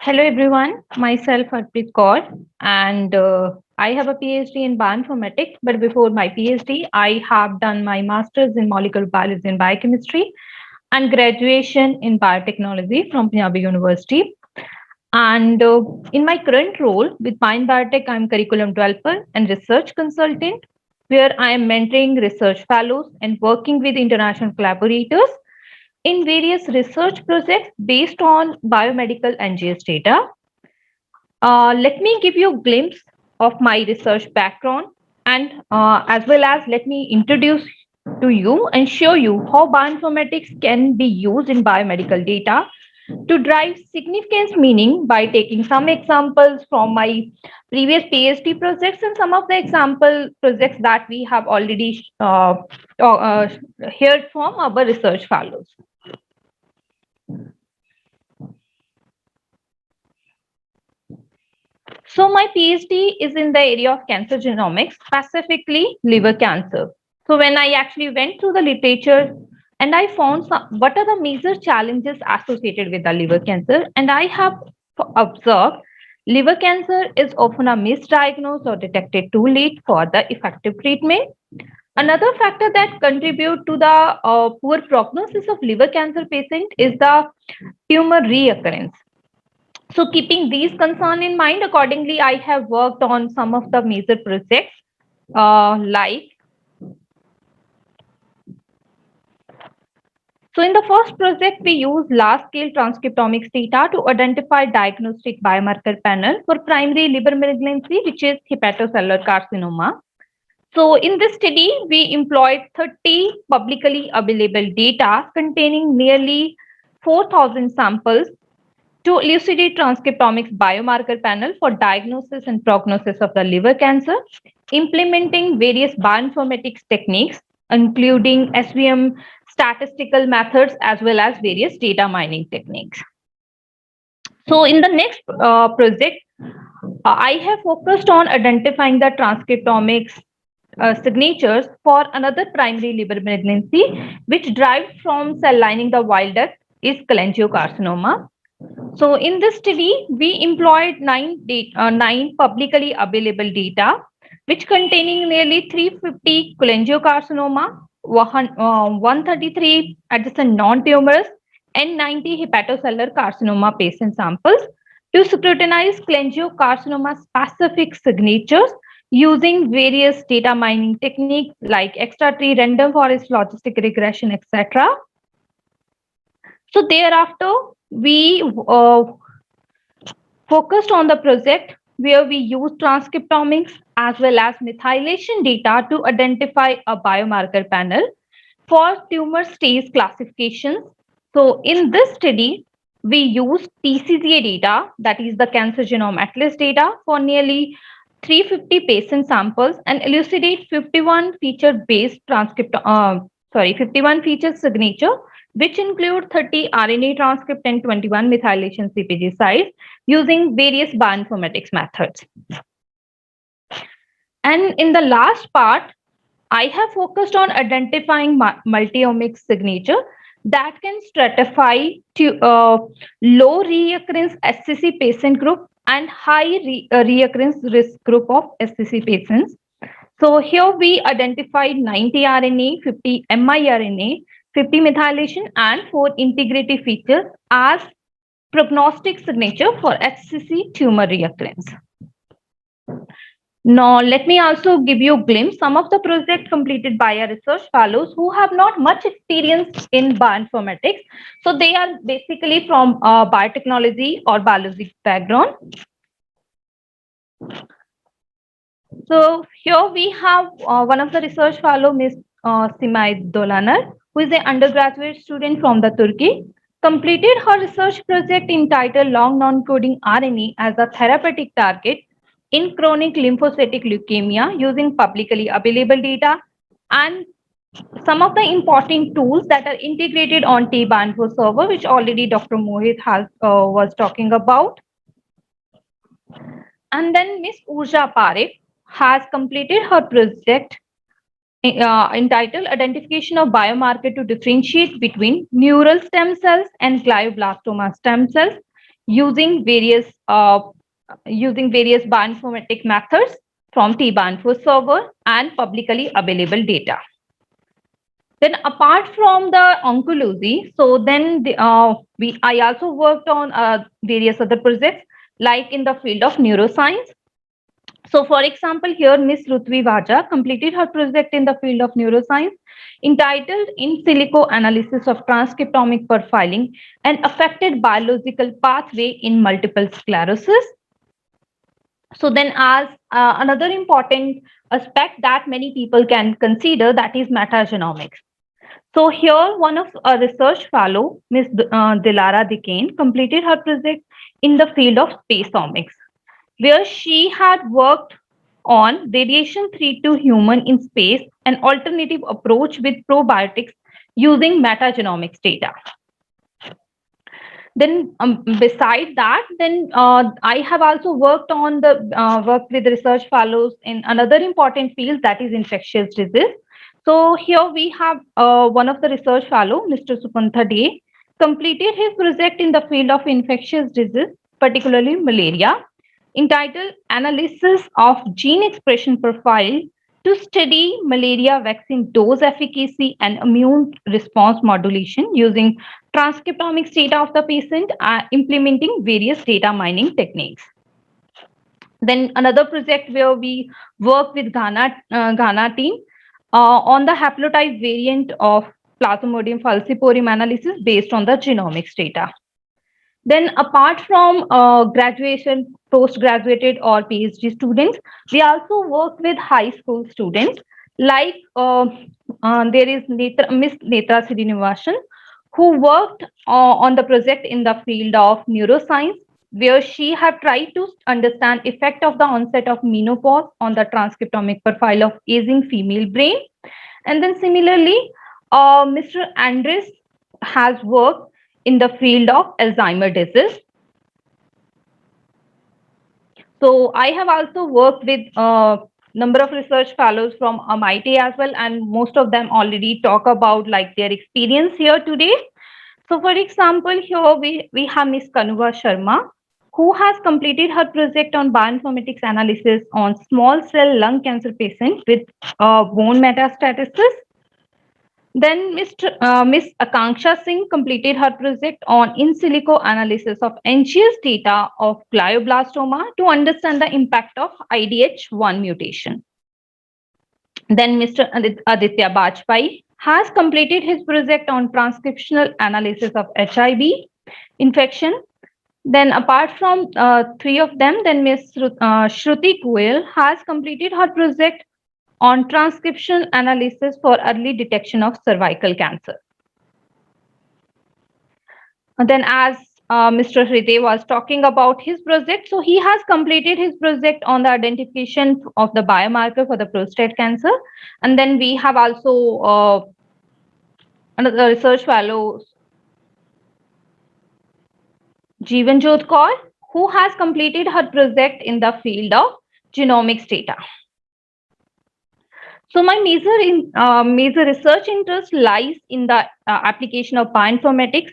Hello everyone, myself Harpreet Kaur, and I have a PhD in bioinformatics. But before my PhD, I have done my master's in molecular biology and biochemistry and graduation in biotechnology from Punjab University. And in my current role with Mind Biotech, I'm curriculum developer and research consultant, where I am mentoring research fellows and working with international collaborators in various research projects based on biomedical NGS data. Let me give you a glimpse of my research background and as well as let me introduce to you and show you how bioinformatics can be used in biomedical data to drive significance meaning by taking some examples from my previous PhD projects and some of the example projects that we have already heard from our research fellows. So my PhD is in the area of cancer genomics, specifically liver cancer. So when I actually went through the literature and I found what are the major challenges associated with the liver cancer, and I have observed liver cancer is often a misdiagnosed or detected too late for the effective treatment. Another factor that contribute to the poor prognosis of liver cancer patient is the tumor reoccurrence. So keeping these concerns in mind, accordingly, I have worked on some of the major projects like. So in the first project, we use large-scale transcriptomics data to identify diagnostic biomarker panel for primary liver malignancy, which is hepatocellular carcinoma. So in this study, we employed 30 publicly available data containing nearly 4,000 samples to elucidate transcriptomics biomarker panel for diagnosis and prognosis of the liver cancer, implementing various bioinformatics techniques, including SVM statistical methods as well as various data mining techniques. So in the next project, I have focused on identifying the transcriptomics signatures for another primary liver malignancy, which derived from cell lining the bile duct is cholangiocarcinoma. So in this study, we employed nine publicly available data, which containing nearly 350 cholangiocarcinoma, 133 adjacent non-tumorous, and 90 hepatocellular carcinoma patient samples to scrutinize cholangiocarcinoma specific signatures using various data mining techniques like extra tree, random forest, logistic regression, etc. So thereafter, we focused on the project where we used transcriptomics as well as methylation data to identify a biomarker panel for tumor stage classifications. So in this study, we used TCGA data, that is the Cancer Genome Atlas data, for nearly 350 patient samples and elucidate 51 feature-based 51 feature signature, which include 30 RNA transcript and 21 methylation CpG sites using various bioinformatics methods. And in the last part, I have focused on identifying multi-omics signature that can stratify to low reoccurrence SCC patient group and high reoccurrence risk group of SCC patients. So here we identified 90 RNA, 50 miRNA, 50 methylation, and 4 integrity features as prognostic signature for HCC tumor reoccurrence. Now, let me also give you a glimpse some of the projects completed by our research fellows who have not much experience in bioinformatics. So they are basically from biotechnology or biology background. So here we have one of the research fellow, Ms. Simay Dolanar, who is an undergraduate student from the Turkey, completed her research project entitled Long Non-Coding RNA as a Therapeutic Target in Chronic Lymphocytic Leukemia using publicly available data and some of the important tools that are integrated on T-Bioinfo server, which already Dr. Mohit has was talking about. And then Ms. Urja Parekh has completed her project entitled Identification of Biomarker to Differentiate Between Neural Stem Cells and Glioblastoma Stem Cells using various bioinformatic methods from T-Bioinfo server and publicly available data. Then apart from the oncology, so then I also worked on various other projects like in the field of neuroscience. So for example, here Miss Rutvi Vaja completed her project in the field of neuroscience entitled In Silico Analysis of Transcriptomic Profiling and Affected Biological Pathway in Multiple Sclerosis. So then as another important aspect that many people can consider, that is metagenomics. So here one of a research fellow, Ms. Dilara Dikane, completed her project in the field of spaceomics, where she had worked on radiation threat to human in space, an alternative approach with probiotics using metagenomics data. Then beside that, then I have also worked on the worked with research fellows in another important field, that is infectious disease. So here we have one of the research fellow, Mr. Supantha Day, completed his project in the field of infectious disease, particularly malaria, entitled Analysis of Gene Expression Profile to study malaria vaccine dose efficacy and immune response modulation using transcriptomics data of the patient, implementing various data mining techniques. Then another project where we work with Ghana team on the haplotype variant of Plasmodium falciparum analysis based on the genomics data. Then apart from graduation, postgraduate or PhD students, we also work with high school students. Like there is Miss Netra Srinivasan, who worked on the project in the field of neuroscience, where she had tried to understand effect of the onset of menopause on the transcriptomic profile of aging female brain. And then similarly, Mr. Andres has worked in the field of Alzheimer's disease. So I have also worked with a number of research fellows from MIT as well, and most of them already talk about like their experience here today. So for example, here we have Ms. Kanuva Sharma, who has completed her project on bioinformatics analysis on small cell lung cancer patients with bone metastasis. Then Miss Akanksha Singh completed her project on in silico analysis of NGS data of glioblastoma to understand the impact of IDH1 mutation. Then Mr. Aditya Bajpai has completed his project on transcriptional analysis of HIV infection. Then apart from three of them, then Ms. Shruti Goyal has completed her project on transcription analysis for early detection of cervical cancer. And then as Mr. Hriday was talking about his project, so he has completed his project on the identification of the biomarker for the prostate cancer. And then we have also another research fellow, Jeevan Jyot Kaur, who has completed her project in the field of genomics data. So my major research interest lies in the application of bioinformatics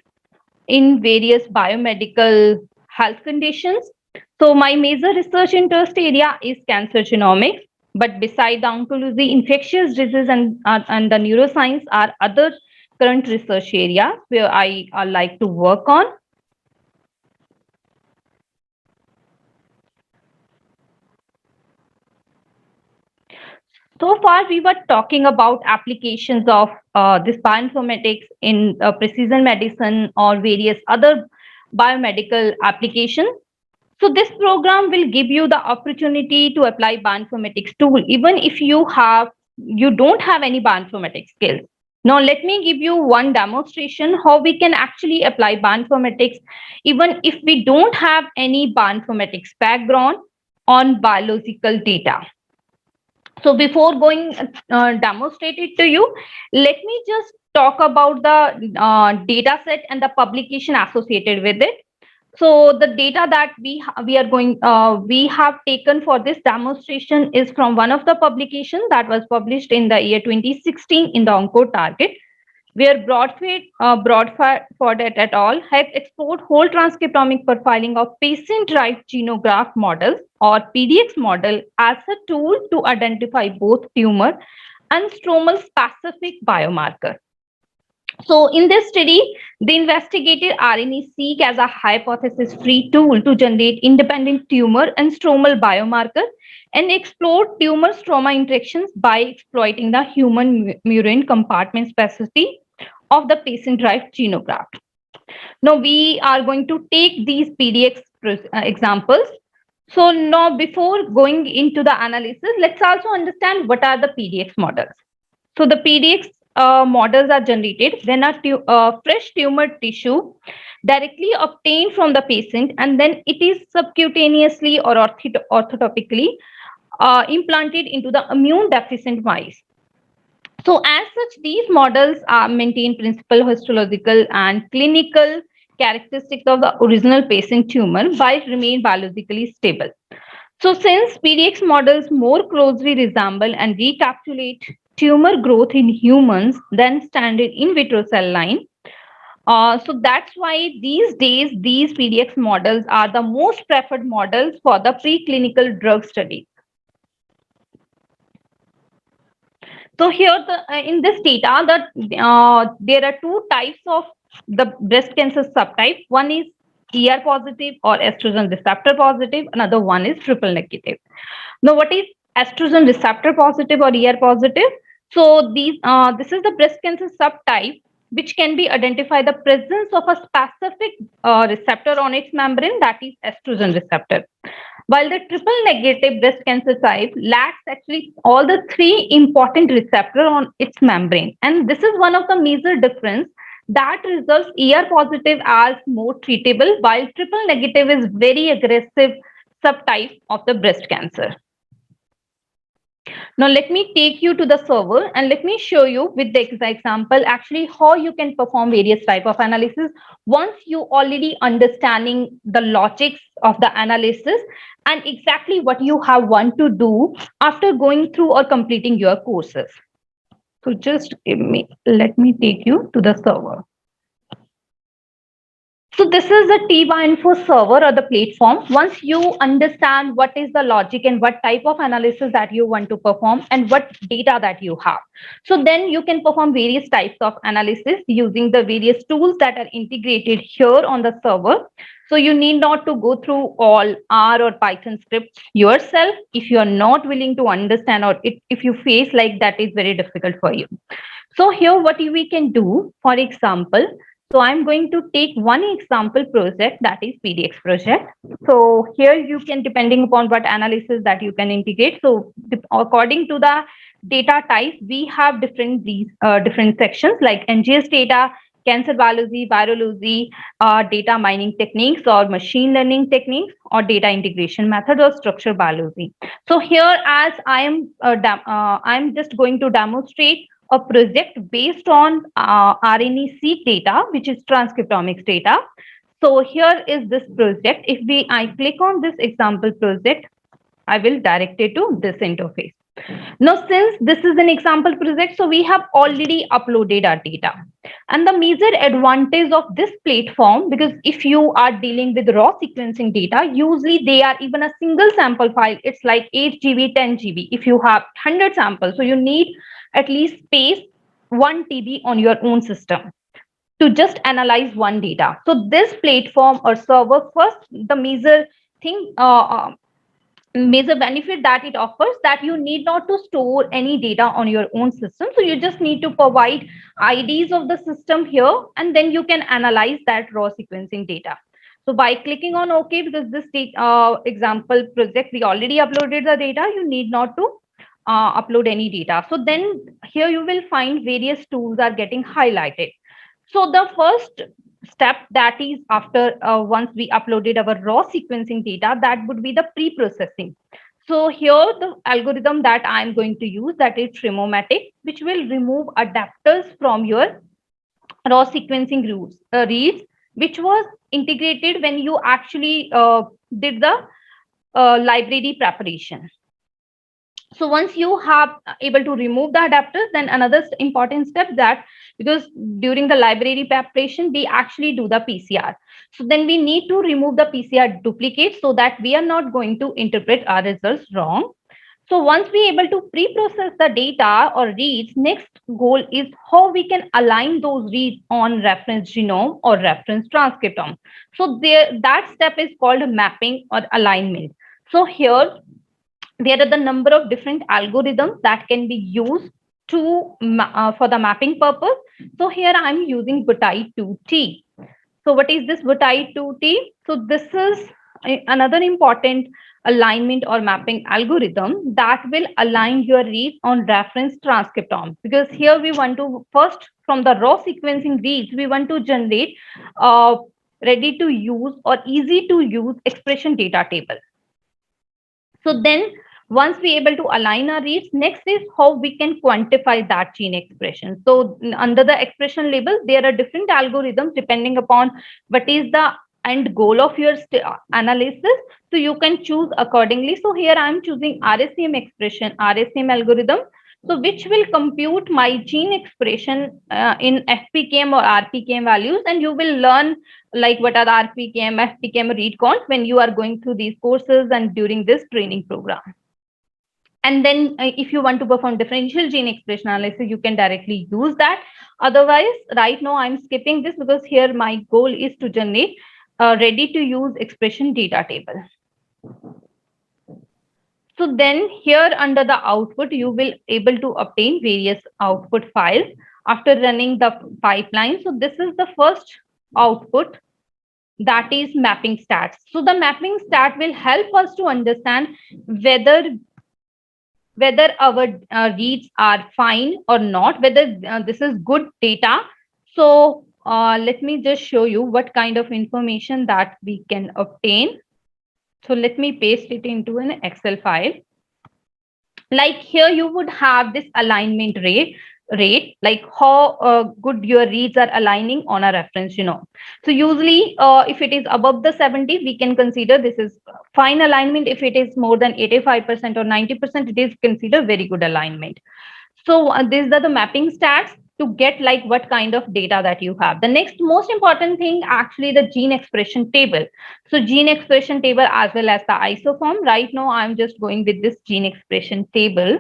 in various biomedical health conditions. So my major research interest area is cancer genomics, but beside the oncology, infectious disease and the neuroscience are other current research areas where I like to work on. So far, we were talking about applications of this bioinformatics in precision medicine or various other biomedical applications. So this program will give you the opportunity to apply bioinformatics tool, even if you don't have any bioinformatics skills. Now, let me give you one demonstration how we can actually apply bioinformatics, even if we don't have any bioinformatics background on biological data. So before going demonstrate it to you, let me just talk about the data set and the publication associated with it. So the data that we have taken for this demonstration is from one of the publications that was published in the year 2016 in the OncoTarget. where Broadford et al. Have explored whole transcriptomic profiling of patient-derived xenograft models or PDX model as a tool to identify both tumor and stromal specific biomarker. So in this study, they investigated RNA-seq as a hypothesis-free tool to generate independent tumor and stromal biomarker and explored tumor stroma interactions by exploiting the human murine compartment specificity of the patient-derived xenograft. Now we are going to take these PDX examples. So now before going into the analysis, let's also understand what are the PDX models. So the PDX models are generated when a fresh tumor tissue directly obtained from the patient and then it is subcutaneously or orthotopically implanted into the immune deficient mice. So as such, these models maintain principal histological and clinical characteristics of the original patient tumor but remain biologically stable. So since PDX models more closely resemble and recapitulate tumor growth in humans than standard in vitro cell line, so that's why these days these PDX models are the most preferred models for the preclinical drug studies. So here in this data, there are two types of the breast cancer subtype. One is ER positive or estrogen receptor positive. Another one is triple negative. Now, what is estrogen receptor positive or ER positive? So this is the breast cancer subtype which can be identified the presence of a specific receptor on its membrane, that is estrogen receptor. While the triple negative breast cancer type lacks actually all the three important receptors on its membrane. And this is one of the major difference that results ER positive as more treatable, while triple negative is very aggressive subtype of the breast cancer. Now let me take you to the server and let me show you with the example actually how you can perform various type of analysis once you already understanding the logics of the analysis and exactly what you have want to do after going through or completing your courses. So just let me take you to the server. So this is the TBioInfo server or the platform. Once you understand what is the logic and what type of analysis that you want to perform and what data that you have, so then you can perform various types of analysis using the various tools that are integrated here on the server. So you need not to go through all R or Python scripts yourself if you are not willing to understand or if you face like that is very difficult for you. So here what we can do, for example, so I'm going to take one example project that is PDX project. So here you can, depending upon what analysis that you can integrate. So according to the data types, we have different sections like NGS data, cancer biology, virology, data mining techniques or machine learning techniques or data integration method or structure biology. So here as I'm just going to demonstrate a project based on RNA-seq data, which is transcriptomics data. So here is this project. If I click on this example project, I will direct it to this interface. Now, since this is an example project, so we have already uploaded our data. And the major advantage of this platform, because if you are dealing with raw sequencing data, usually they are even a single sample file. It's like 8 GB, 10 GB. If you have 100 samples, so you need at least space 1 TB on your own system to just analyze one data. So this platform or server, first, the major thing, major benefit that it offers that you need not to store any data on your own system. So you just need to provide IDs of the system here, and then you can analyze that raw sequencing data. So by clicking on OK, because this example project, we already uploaded the data, you need not to upload any data. So then here you will find various tools are getting highlighted. So the first step that is after once we uploaded our raw sequencing data, that would be the pre-processing. So here the algorithm that I'm going to use, that is Tremomatic, which will remove adapters from your raw sequencing reads, which was integrated when you actually did the library preparation. So once you have able to remove the adapters, then another important step, that because during the library preparation we actually do the PCR, so then we need to remove the PCR duplicate so that we are not going to interpret our results wrong. So once we able to pre-process the data or reads, next goal is how we can align those reads on reference genome or reference transcriptome. So there, that step is called mapping or alignment. So here there are the number of different algorithms that can be used to for the mapping purpose. So here I'm using Butai 2T. So what is this Butai 2T? So this is another important alignment or mapping algorithm that will align your reads on reference transcriptome, because here we want to first from the raw sequencing reads we want to generate uh, ready to use or easy to use expression data table. So then once we able to align our reads, next is how we can quantify that gene expression. So under the expression label, there are different algorithms depending upon what is the end goal of your analysis. So you can choose accordingly. So here I'm choosing RSCM expression, RSCM algorithm. So which will compute my gene expression in FPKM or RPKM values, and you will learn like what are the RPKM, FPKM, read count when you are going through these courses and during this training program. And then if you want to perform differential gene expression analysis, you can directly use that. Otherwise, right now I'm skipping this because here my goal is to generate a ready to use expression data table. So then here under the output, you will able to obtain various output files after running the pipeline. So this is the first output, that is mapping stats. So the mapping stat will help us to understand whether our reads are fine or not, whether this is good data. So let me just show you what kind of information that we can obtain. So let me paste it into an Excel file. Like here you would have this alignment rate, like how good your reads are aligning on a reference genome. So usually if it is above the 70, we can consider this is fine alignment. If it is more than 85% or 90%, it is considered very good alignment. So these are the mapping stats to get like what kind of data that you have. The next most important thing, actually the gene expression table. So gene expression table as well as the isoform. Right now I'm just going with this gene expression table.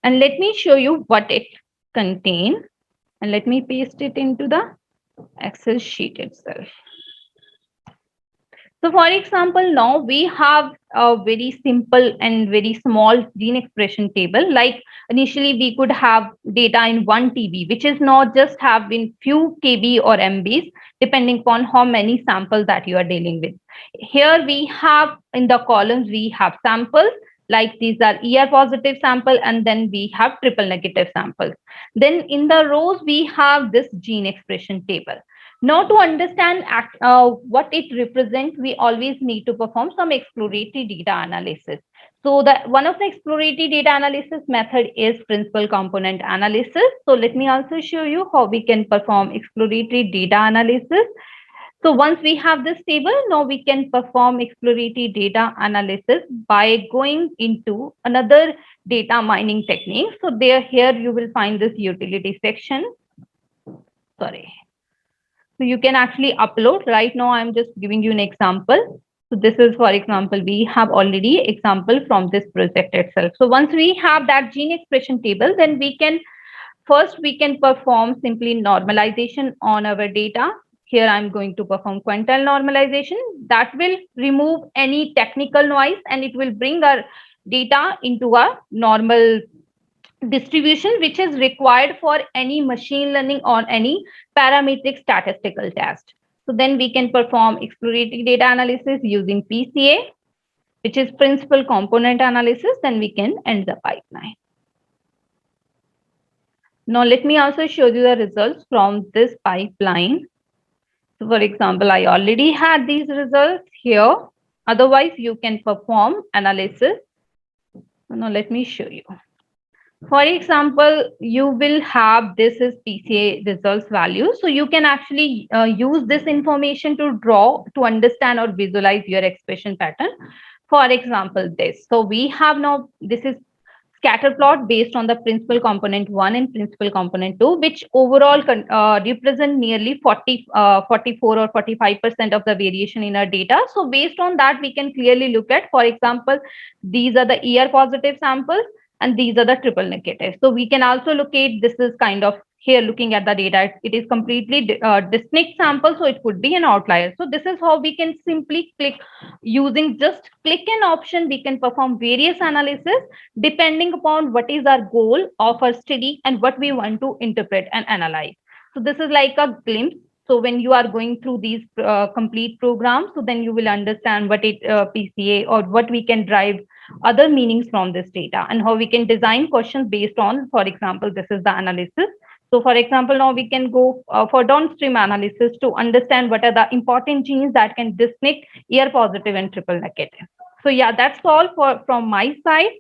And let me show you what it contains. And let me paste it into the Excel sheet itself. So for example, now we have a very simple and very small gene expression table. Like initially we could have data in 1 TB, which is not just have in few KB or MBs, depending upon how many samples that you are dealing with. Here we have in the columns, we have samples, like these are ER positive sample, and then we have triple negative samples. Then in the rows, we have this gene expression table. Now, to understand what it represents, we always need to perform some exploratory data analysis. So one of the exploratory data analysis method is principal component analysis. So let me also show you how we can perform exploratory data analysis. So once we have this table, now we can perform exploratory data analysis by going into another data mining technique. So here you will find this utility section. Sorry. So you can actually upload. Right now, I'm just giving you an example. So this is, for example, we have already example from this project itself. So once we have that gene expression table, then we can perform simply normalization on our data. Here I'm going to perform quantile normalization that will remove any technical noise, and it will bring our data into a normal distribution which is required for any machine learning or any parametric statistical test. So then we can perform exploratory data analysis using PCA, which is principal component analysis, then we can end the pipeline. Now let me also show you the results from this pipeline. So for example, I already had these results here. Otherwise, you can perform analysis. Now let me show you. For example, you will have this is PCA results value. So you can actually use this information to draw, to understand or visualize your expression pattern. For example, this. So we have now, this is scatter plot based on the principal component 1 and principal component 2, which overall represent nearly 44 or 45% of the variation in our data. So based on that, we can clearly look at, for example, these are the ER positive samples and these are the triple negative. So we can also locate, this is kind of here looking at the data, it is completely distinct sample, so it could be an outlier. So this is how we can simply click, using just click an option, we can perform various analysis depending upon what is our goal of our study and what we want to interpret and analyze. So this is like a glimpse. So when you are going through these complete programs, so then you will understand what it PCA or what we can drive other meanings from this data and how we can design questions based on, for example, this is the analysis. So for example, now we can go for downstream analysis to understand what are the important genes that can distinct ER positive and triple negative. So yeah, that's all from my side.